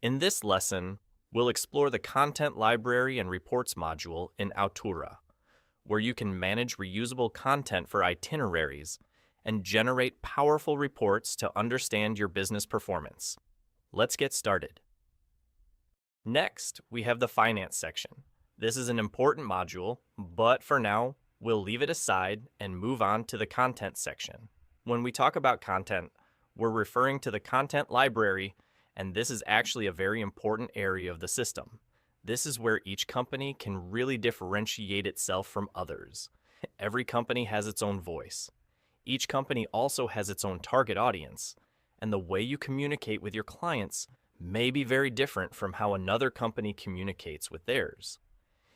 In this lesson, we'll explore the Content Library and Reports module in Autoura, where you can manage reusable content for itineraries and generate powerful reports to understand your business performance. Let's get started. Next, we have the Finance section. This is an important module, but for now, we'll leave it aside and move on to the Content section. When we talk about content, we're referring to the Content Library, and this is actually a very important area of the system. This is where each company can really differentiate itself from others. Every company has its own voice. Each company also has its own target audience, and the way you communicate with your clients may be very different from how another company communicates with theirs.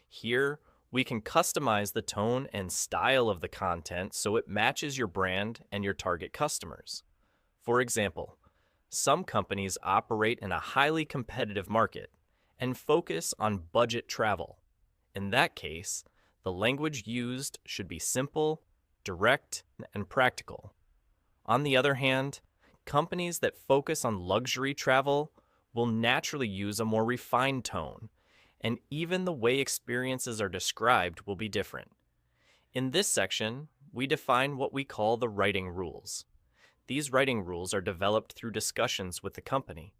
Here, we can customize the tone and style of the content so it matches your brand and your target customers. For example, some companies operate in a highly competitive market and focus on budget travel. In that case, the language used should be simple, direct, and practical. On the other hand, companies that focus on luxury travel will naturally use a more refined tone, and even the way experiences are described will be different. In this section, we define what we call the writing rules. These writing rules are developed through discussions with the company.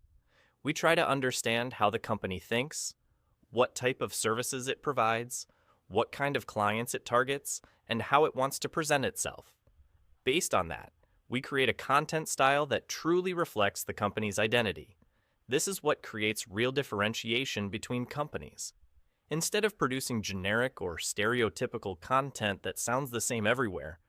We try to understand how the company thinks, what type of services it provides, what kind of clients it targets, and how it wants to present itself. Based on that, we create a content style that truly reflects the company's identity. This is what creates real differentiation between companies. Instead of producing generic or stereotypical content that sounds the same everywhere,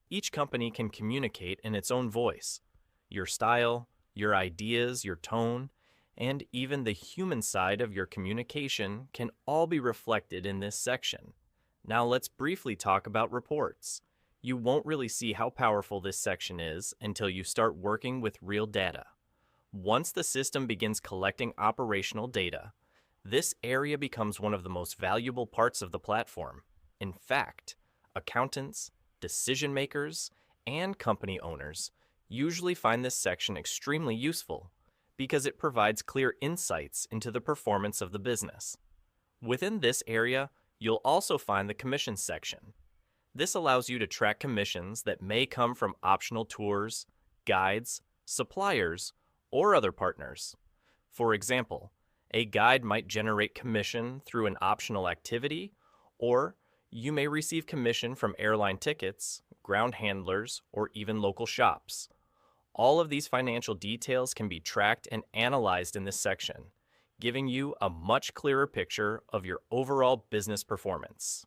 each company can communicate in its own voice. Your style, your ideas, your tone, and even the human side of your communication can all be reflected in this section. Now let's briefly talk about reports. You won't really see how powerful this section is until you start working with real data. Once the system begins collecting operational data, this area becomes one of the most valuable parts of the platform. In fact, accountants, decision makers, and company owners usually find this section extremely useful because it provides clear insights into the performance of the business. Within this area, you'll also find the commissions section. This allows you to track commissions that may come from optional tours, guides, suppliers, or other partners. For example, a guide might generate commission through an optional activity, or you may receive commission from airline tickets, ground handlers, or even local shops. All of these financial details can be tracked and analyzed in this section, giving you a much clearer picture of your overall business performance.